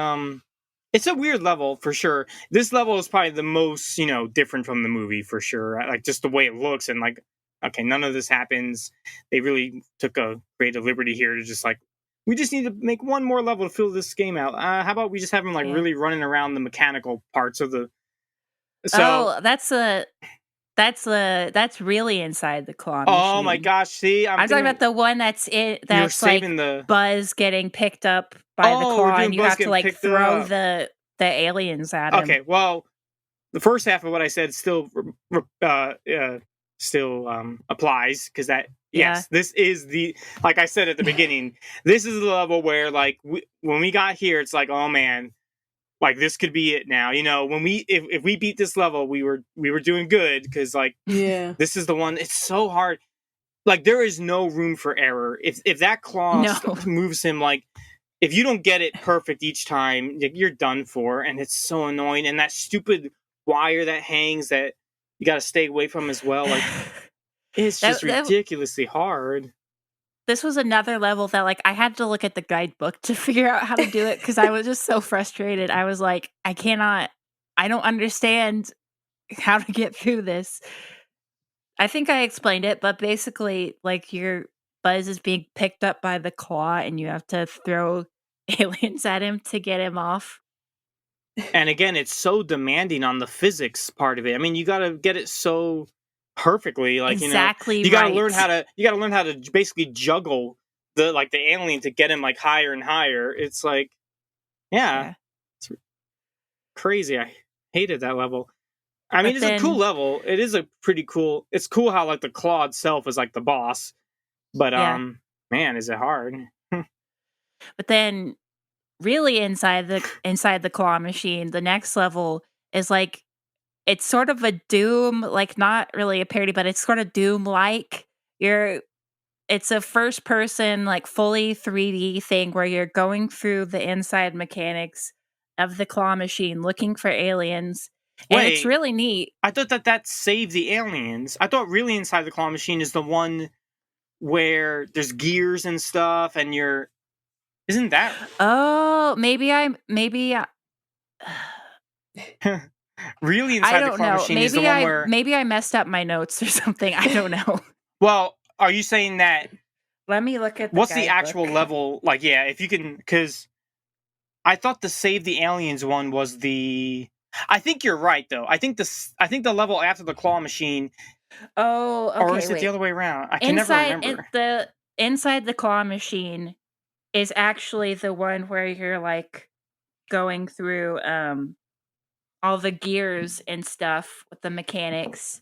it's a weird level for sure. This level is probably the most, different from the movie for sure. Like just the way it looks and like, okay, none of this happens. They really took a creative liberty here to just like, we just need to make one more level to fill this game out. How about we just have them like Yeah. really running around the mechanical parts of the. So, Oh, that's really inside the claw oh my machine. gosh, see, I'm talking about the one you're that's like saving the. Buzz getting picked up by the Oh, we're claw, and doing you Buzz have to getting like picked throw up. the aliens at him. Okay, well, the first half of what I said still applies because that yes, this is the like I said at the beginning. This is the level where like when we got here, it's like oh man, like this could be it now. When if we beat this level, we were doing good because like Yeah. this is the one. It's so hard. Like there is no room for error. If that claw No. moves him like. If you don't get it perfect each time, you're done for, and it's so annoying. And that stupid wire that hangs that you got to stay away from as well. Like it's just ridiculously hard. This was another level that like I had to look at the guidebook to figure out how to do it because I was just so frustrated. I was like, I don't understand how to get through this. I think I explained it, but basically, like your Buzz is being picked up by the claw, and you have to throw aliens at him to get him off. And again, it's so demanding on the physics part of it. I mean, you got to get it so perfectly, like Exactly you got to right. learn how to basically juggle the alien to get him like higher and higher. It's like, yeah. It's crazy. I hated that level. I mean, it's a cool level. It is a pretty cool. It's cool how like the claw itself is like the boss, but Yeah. man, is it hard? But then, really inside the claw machine, the next level is like it's sort of a Doom, like not really a parody, but it's sort of Doom like. It's a first person, like fully 3D thing where you're going through the inside mechanics of the claw machine looking for aliens. And it's Wait, really neat. I thought that saved the aliens. I thought really inside the claw machine is the one where there's gears and stuff, and isn't that? Oh, maybe really I inside the don't claw know. machine is the one where Maybe I messed up my notes or something. I don't know. well, are you saying that? Let me look at what's the actual level? Like, yeah, if you can, because I thought the save the aliens one was the. I think you're right though. I think the level after the claw machine. Oh, okay. Or is it the other way around? I can never remember. Inside the claw machine is actually the one where you're like going through all the gears and stuff with the mechanics.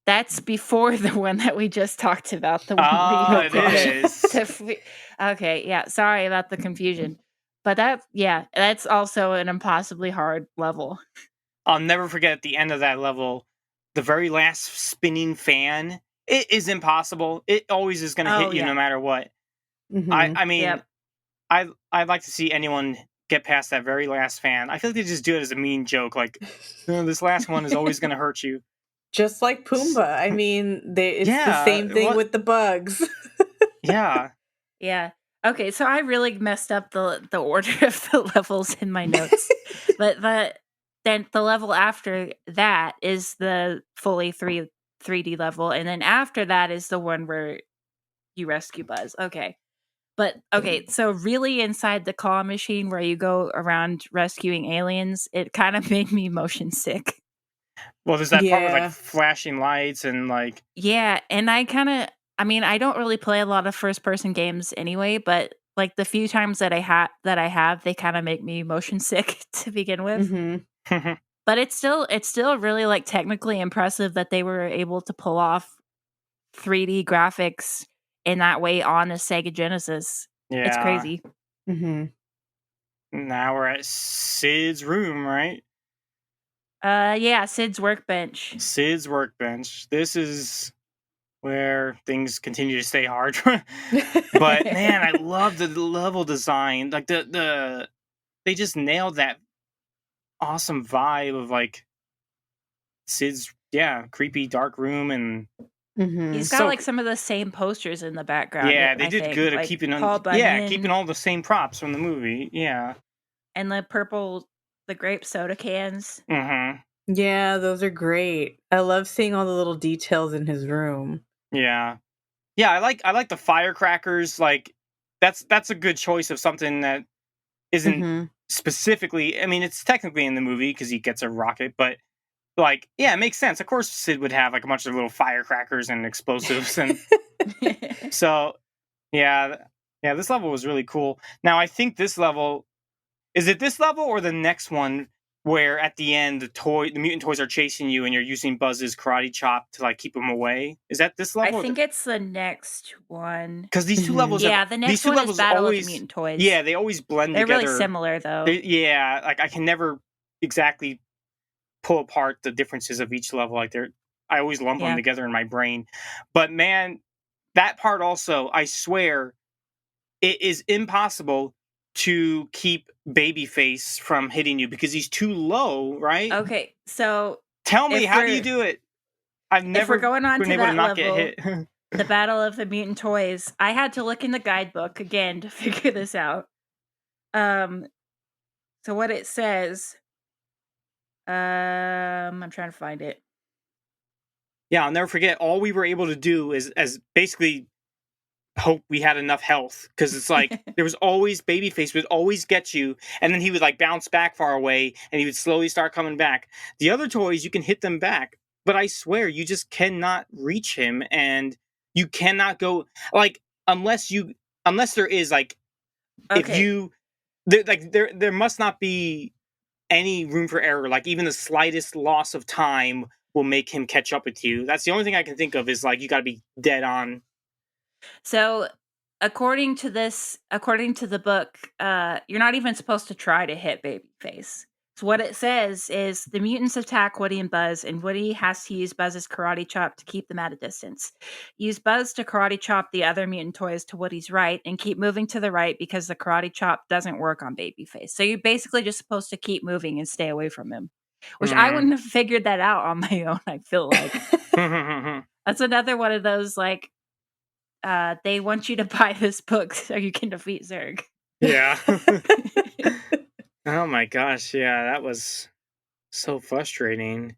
That's before the one that we just talked about. The one where you it is. Okay, yeah. Sorry about the confusion, but that's also an impossibly hard level. I'll never forget at the end of that level, the very last spinning fan. It is impossible. It always is going to hit you no matter what. Mm-hmm. I mean, I'd like to see anyone get past that very last fan. I feel like they just do it as a mean joke. Like, this last one is always going to hurt you. Just like Pumbaa. I mean, it's the same thing with the bugs. Yeah. Yeah. Okay, so I really messed up the order of the levels in my notes. but then the level after that is the fully 3D level, and then after that is the one where you rescue Buzz. Okay. But okay, so really inside the claw machine where you go around rescuing aliens, it kind of made me motion sick. Well, there's that part with like flashing lights and like. Yeah, and I don't really play a lot of first person games anyway, but like the few times that I have, they kind of make me motion sick to begin with. Mm-hmm. But it's still really like technically impressive that they were able to pull off 3D graphics in that way on a Sega Genesis. Yeah. It's crazy. Mm-hmm. Now we're at Sid's room, right? Yeah, Sid's workbench. Sid's workbench. This is where things continue to stay hard. But man, I love the level design. Like they just nailed that awesome vibe of like Sid's creepy dark room, and He's got so like some of the same posters in the background. yeah, they I did think good at like keeping Paul keeping Bunyan all the same props from the movie. Yeah. and the grape soda cans. Mm-hmm. Yeah, those are great. I love seeing all the little details in his room. Yeah. Yeah, I like the firecrackers. Like that's a good choice of something that isn't Mm-hmm. specifically. I mean, it's technically in the movie because he gets a rocket, but like, yeah, it makes sense. Of course, Sid would have like a bunch of little firecrackers and explosives, and so yeah. This level was really cool. Now, I think this level is it this level or the next one where at the end the mutant toys are chasing you and you're using Buzz's karate chop to like keep them away. Is that this I level? think it's the next one. Because these two Mhm. levels have Yeah, the these next two one is levels Battle of the always Mutant Toys. yeah, they always blend They're together. really similar though. Yeah, like I can never exactly pull apart the differences of each level. Like I always lump them together in my brain. But man, that part also, I swear, it is impossible to keep Babyface from hitting you because he's too low, right? Okay, so Tell me, if how do you we're- do it? I've if never we're going on been to able to that not level, get hit. the Battle of the Mutant Toys, I had to look in the guidebook again to figure this out. So what it says, I'm trying to find it. Yeah, I'll never forget. All we were able to do is as basically hope we had enough health because it's like there was always Babyface would always get you, and then he would like bounce back far away, and he would slowly start coming back. The other toys you can hit them back, but I swear you just cannot reach him, and you cannot go like unless there is like if Okay, you there must not be any room for error. Like even the slightest loss of time will make him catch up with you. That's the only thing I can think of is like you got to be dead on. so according to the book, you're not even supposed to try to hit Babyface. So what it says is the mutants attack Woody and Buzz, and Woody has to use Buzz's karate chop to keep them at a distance. Use Buzz to karate chop the other mutant toys to Woody's right, and keep moving to the right because the karate chop doesn't work on Babyface. So you're basically just supposed to keep moving and stay away from him. Which I wouldn't have figured that out on my own, I feel like. That's another one of those like they want you to buy this book so you can defeat Zurg. Yeah. Oh my gosh, yeah, that was so frustrating.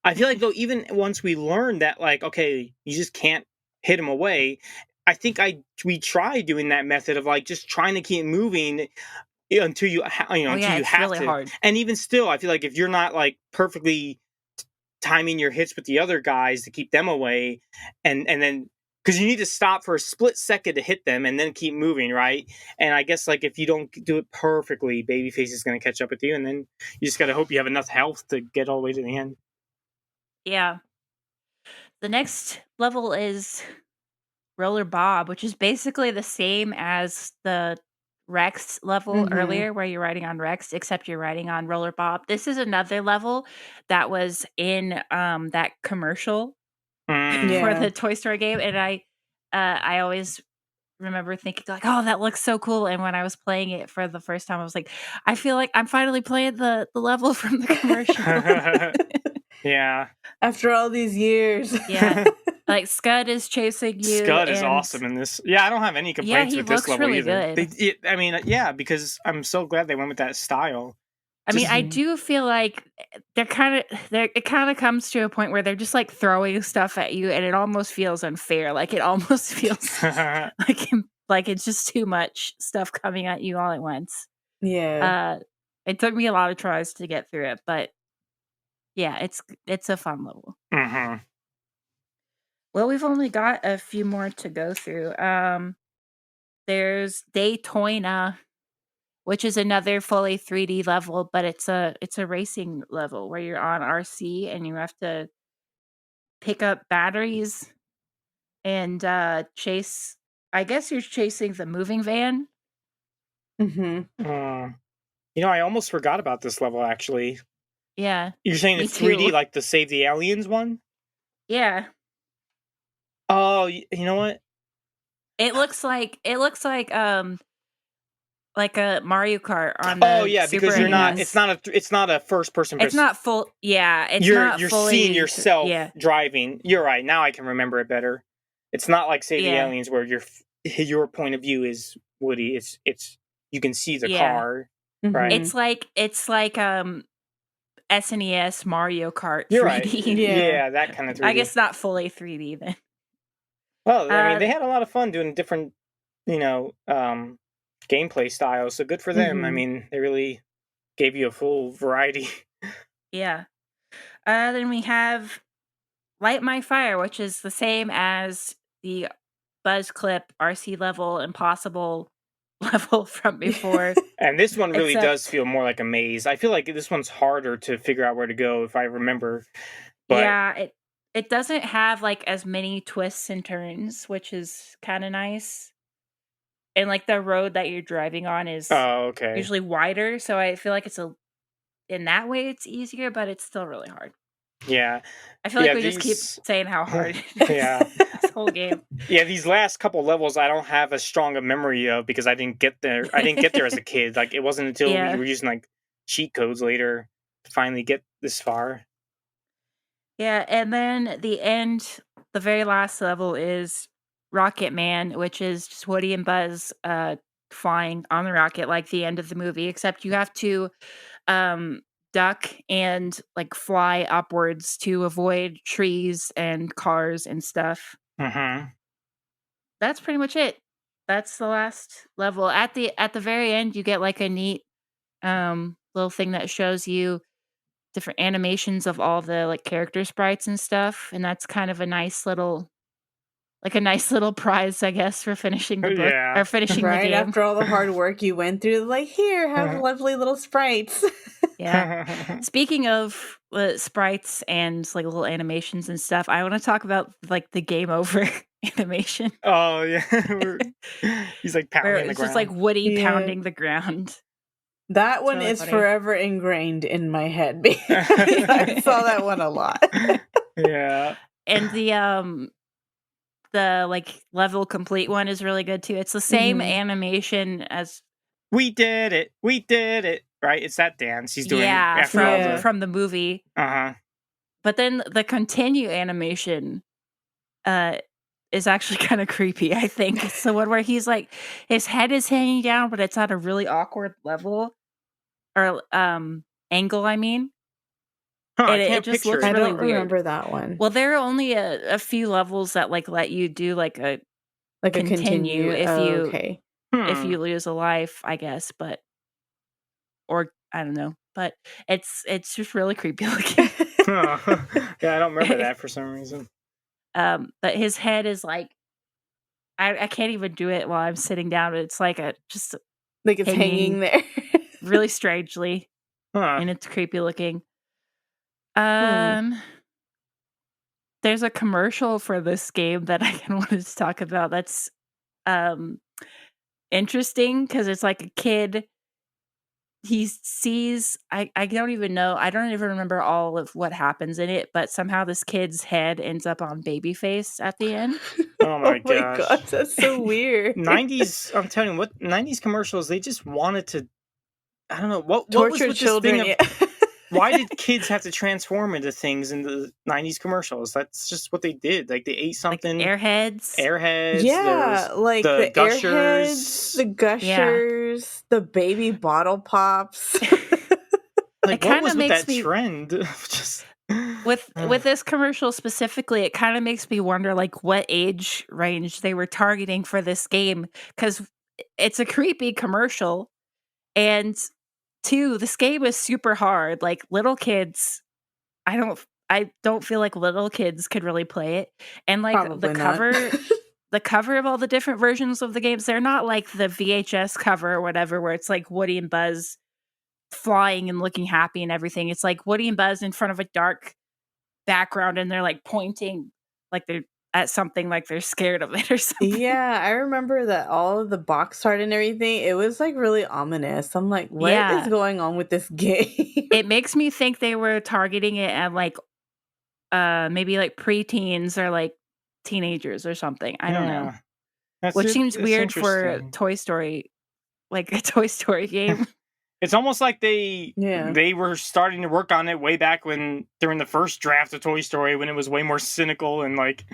I feel like though, even once we learned that, like, okay, you just can't hit him away. I think we tried doing that method of like just trying to keep moving until you until you It's have really to. hard. And even still, I feel like if you're not like perfectly timing your hits with the other guys to keep them away, and then because you need to stop for a split second to hit them and then keep moving, right? And I guess like if you don't do it perfectly, Babyface is going to catch up with you, and then you just got to hope you have enough health to get all the way to the end. Yeah. The next level is Roller Bob, which is basically the same as the Rex level earlier, where you're riding on Rex, except you're riding on Roller Bob. This is another level that was in that commercial for the Toy Story game, and I always remember thinking like, oh, that looks so cool. And when I was playing it for the first time, I was like, I feel like I'm finally playing the level from the commercial. Yeah. After all these years. Yeah. Like Scud is chasing you. Scud is awesome in this. Yeah, I don't have any complaints with this level really either. good. I mean, yeah, because I'm so glad they went with that style. I mean, I do feel like it kind of comes to a point where they're just like throwing stuff at you, and it almost feels unfair. Like it almost feels like it's just too much stuff coming at you all at once. Yeah. It took me a lot of tries to get through it, but yeah, it's a fun level. Mm-hmm. Well, we've only got a few more to go through. There's Daytona, which is another fully 3D level, but it's a racing level where you're on RC and you have to pick up batteries and chase. I guess you're chasing the moving van. You know, I almost forgot about this level actually. Yeah. You're saying it's 3D, like the Save the Aliens one? Yeah. Oh, you know what? It looks like a Mario Kart on Oh the yeah, Super because you're not. NES. It's not a first person. It's not full. Yeah, it's You're not fully. seeing yourself Yeah, driving. You're right. Now I can remember it better. It's not like say the yeah, aliens where your point of view is Woody. It's you can see the yeah. car, right? Mhm. It's like SNES Mario Kart You're right. 3D. Yeah, that kind of 3D. I guess not fully 3D then. Well, I mean, they had a lot of fun doing different, you know, gameplay styles. So good for them. I Mhm. mean, they really gave you a full variety. Yeah. Then we have Light My Fire, which is the same as the Buzz Clip RC level Impossible level from before, And this one really does except feel more like a maze. I feel like this one's harder to figure out where to go if I remember. But yeah, it doesn't have like as many twists and turns, which is kind of nice. And like the road that you're driving on is oh, okay. usually wider, so I feel like in that way it's easier, but it's still really hard. Yeah. I feel like Yeah, we just keep these saying how hard it is Yeah. this whole game. Yeah, these last couple levels I don't have as strong a memory of because I didn't get there. I didn't get there as a kid. Like it wasn't until we Yeah. were using like cheat codes later to finally get this far. Yeah, and then the very last level is Rocket Man, which is just Woody and Buzz flying on the rocket like the end of the movie, except you have to um duck and like fly upwards to avoid trees and cars and stuff. Mhm. That's pretty much it. That's the last level. At the very end you get like a neat little thing that shows you different animations of all the like character sprites and stuff, and that's kind of a nice little prize, I guess, for finishing the book Yeah. or finishing the Right game. after all the hard work you went through, like, here, have lovely little sprites. Yeah. Speaking of sprites and like little animations and stuff, I want to talk about like the game over animation Oh yeah. He's like where pounding the it's just ground. like Woody Yeah. pounding the ground. That one really is funny. forever ingrained in my head because I saw that one a lot. Yeah. And the like level complete one is really good too. It's the same Mhm. animation as We did it. We did it. Right? It's that dance he's doing yeah, after all Yeah. the from the movie. uh-huh. But then the continue animation uh is actually kind of creepy, I think. It's the one where he's like his head is hanging down, but it's at a really awkward level or angle, I mean. Huh, I And it can't just picture looks I it. really don't weird. remember that one. Well, there are only a few levels that like let you do like a Like a continue continue. if Oh, you okay. if you lose a life, I guess, but or I don't know. But it's just really creepy looking. Oh. Yeah, I don't remember that for some reason. But his head is like I can't even do it while I'm sitting down. It's like a just Like it's hanging there. really strangely, Huh. and it's creepy looking. Hmm. There's a commercial for this game that I kind of wanted to talk about. That's interesting because it's like a kid. He sees. I don't even know. I don't even remember all of what happens in it, but somehow this kid's head ends up on Babyface at the end. Oh my gosh. gosh, that's so weird. 90s, I'm telling you what, 90s commercials, they just wanted to I don't know, what was Torture with children. this thing of why did kids have to transform into things in the 90s commercials? That's just what they did. Like they ate Like something. Airheads. Airheads. Yeah, There's like the the Gushers. Airheads, the Gushers, the baby bottle pops. Like It what kinda was with makes that me- trend? Just With this commercial specifically, it kind of makes me wonder like what age range they were targeting for this game because it's a creepy commercial, and two, this game is super hard. Like little kids, I don't feel like little kids could really play it, and like Probably not. the cover of all the different versions of the games, they're not like the VHS cover or whatever, where it's like Woody and Buzz flying and looking happy and everything. It's like Woody and Buzz in front of a dark background and they're like pointing like they're at something like they're scared of it or something. Yeah, I remember that all of the box art and everything, it was like really ominous. I'm like, what is Yeah. going on with this game? It makes me think they were targeting it at like maybe like preteens or like teenagers or something. I don't know. That's Which seems it's weird for interesting. Toy Story, like a Toy Story game. It's almost like they were starting to work on it way back when during the first draft of Toy Story, when it was way more cynical and like,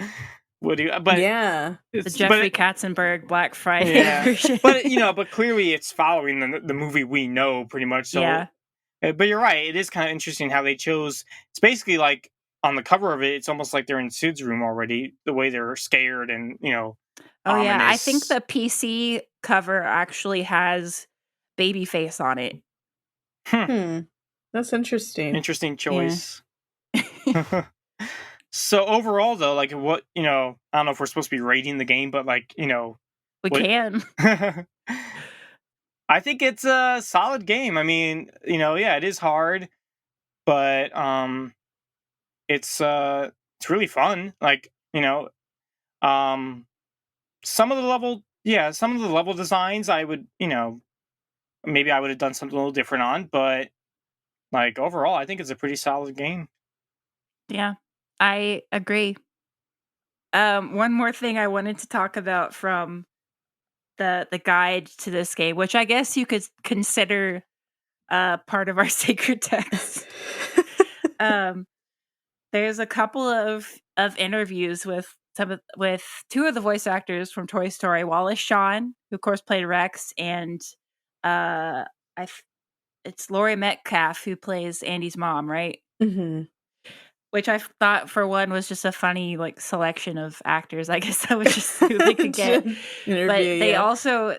what do you? But yeah, the Jeffrey Katzenberg Black Friday version. But clearly it's following the movie we know pretty much. So, yeah. But you're right. It is kind of interesting how they chose. It's basically like on the cover of it, it's almost like they're in Sid's room already. The way they're scared and Oh ominous. yeah, I think the PC cover actually has Babyface on it. That's interesting. Interesting choice. Yeah. So overall, though, like what I don't know if we're supposed to be rating the game, but like we can. I think it's a solid game. I mean, it is hard, but it's really fun. Like some of the level designs I would maybe I would have done something a little different on, but like overall, I think it's a pretty solid game. Yeah, I agree. One more thing I wanted to talk about from the guide to this game, which I guess you could consider part of our sacred text. There's a couple of interviews with two of the voice actors from Toy Story, Wallace Shawn, who of course played Rex, and it's Laurie Metcalf who plays Andy's mom, right? Mm-hmm. Which I thought for one was just a funny like selection of actors. I guess that was just who they could get. But they also,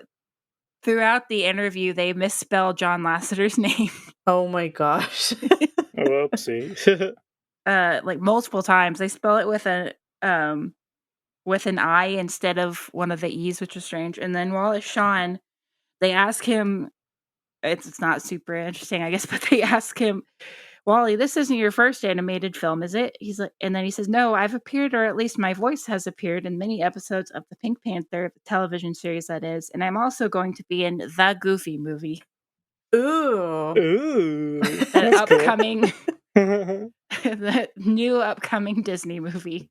throughout the interview, they misspell John Lasseter's name. Oh my gosh. Whoopsie. Like multiple times. They spell it with an I instead of one of the E's, which is strange. And then Wallace Shawn, they ask him, it's not super interesting, I guess, but they ask him, Wally, this isn't your first animated film, is it? He's like, and then he says, no, I've appeared, or at least my voice has appeared in many episodes of the Pink Panther, the television series that is, and I'm also going to be in the Goofy movie. Ooh. That upcoming, the new upcoming Disney movie.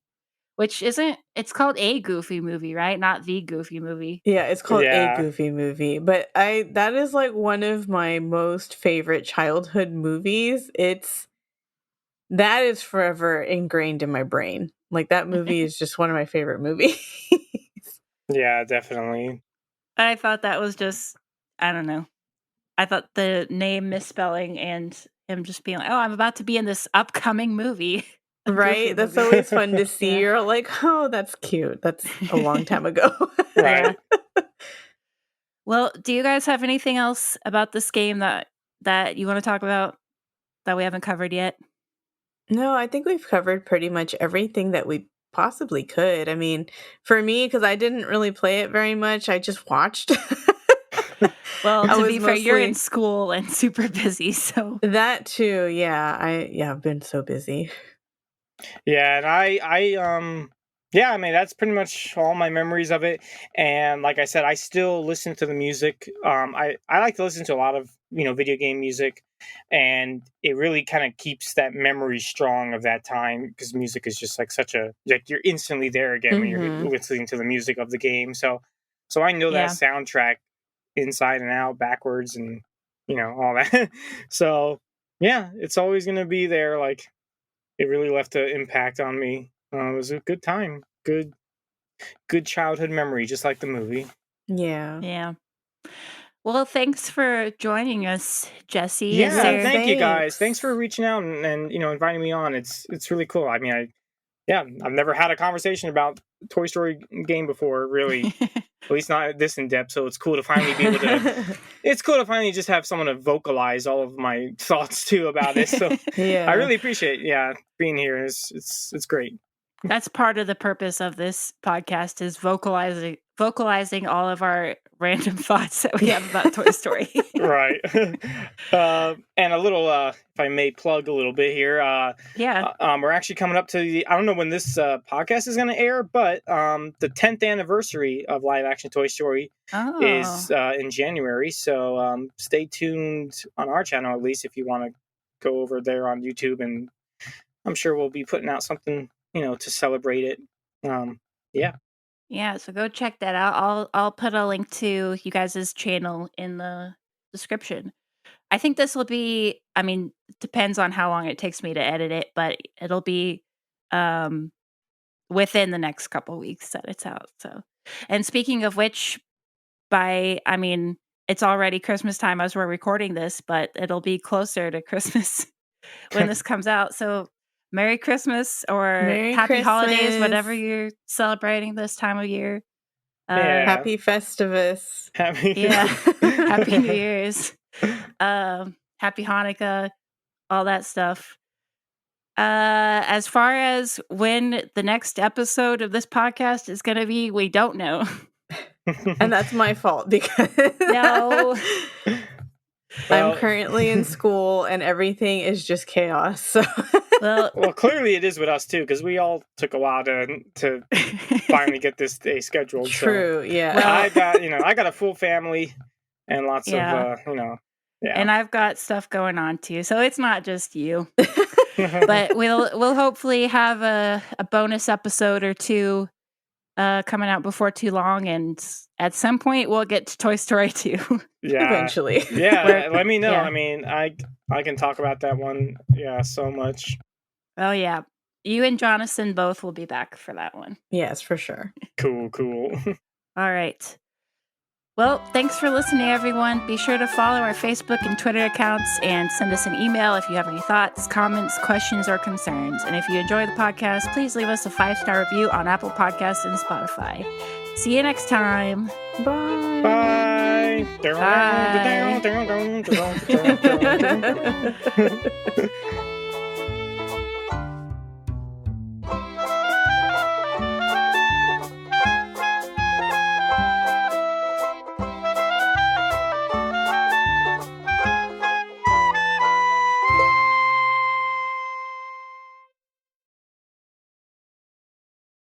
Which it's called a Goofy movie, right? Not the Goofy movie. Yeah, it's called a Goofy movie. But that is like one of my most favorite childhood movies. That is forever ingrained in my brain. Like that movie is just one of my favorite movies. Yeah, definitely. I thought that was just, I don't know. I thought the name misspelling and him just being like, oh, I'm about to be in this upcoming movie. Right? That's always fun to see. Yeah. You're like, oh, that's cute. That's a long time ago. Right. Well, do you guys have anything else about this game that you want to talk about that we haven't covered yet? No, I think we've covered pretty much everything that we possibly could. I mean, for me, because I didn't really play it very much, I just watched. Well, to be fair, you're in school and super busy, so that too. Yeah, I've been so busy. Yeah, and I mean that's pretty much all my memories of it. And like I said, I still listen to the music. I like to listen to a lot of video game music, and it really kind of keeps that memory strong of that time because music is just like you're instantly there again when you're listening to the music of the game. So I know that soundtrack inside and out, backwards, and all that. So yeah, it's always gonna be there. Like it really left an impact on me. It was a good time, good childhood memory, just like the movie. Yeah. Well, thanks for joining us, Jesse. Yeah, thank you guys. Thanks for reaching out and inviting me on. It's really cool. I mean, I've never had a conversation about Toy Story game before, really. At least not this in depth. So it's cool to finally be able to. It's cool to finally just have someone to vocalize all of my thoughts too about this. So I really appreciate being here. It's great. That's part of the purpose of this podcast is vocalizing all of our random thoughts that we have about Toy Story. Right. And a little, if I may plug a little bit here. We're actually coming up to I don't know when this podcast is going to air, but the 10th anniversary of live action Toy Story is in January. So stay tuned on our channel, at least if you want to go over there on YouTube, and I'm sure we'll be putting out something to celebrate it. Yeah, so go check that out. I'll put a link to you guys' channel in the description. I think this will be, I mean, it depends on how long it takes me to edit it, but it'll be um within the next couple weeks that it's out. So, and speaking of which, I mean, it's already Christmas time as we're recording this, but it'll be closer to Christmas when this comes out. So, Merry Christmas or Merry Happy Holidays, whatever Christmas. you're celebrating this time of year. Yeah. Happy Festivus. Yeah. Happy New Year's. Happy Hanukkah, all that stuff. As far as when the next episode of this podcast is going to be, we don't know. And that's my fault because No. Well- I'm currently in school and everything is just chaos. So Well, Well, clearly it is with us too, because we all took a while to finally get this day scheduled. true, yeah. Well- I got a full family and lots Yeah. of yeah. and I've got stuff going on too, so it's not just you. But we'll hopefully have a bonus episode or two coming out before too long, and at some point we'll get to Toy Story 2. yeah, Eventually. yeah. Let me know. Yeah. I mean, I can talk about that one. Yeah, so much. Oh yeah, you and Jonathan both will be back for that one. Yes, for sure. Cool. All right. Well, thanks for listening, everyone. Be sure to follow our Facebook and Twitter accounts and send us an email if you have any thoughts, comments, questions, or concerns. And if you enjoy the podcast, please leave us a 5-star review on Apple Podcasts and Spotify. See you next time. Bye. Bye.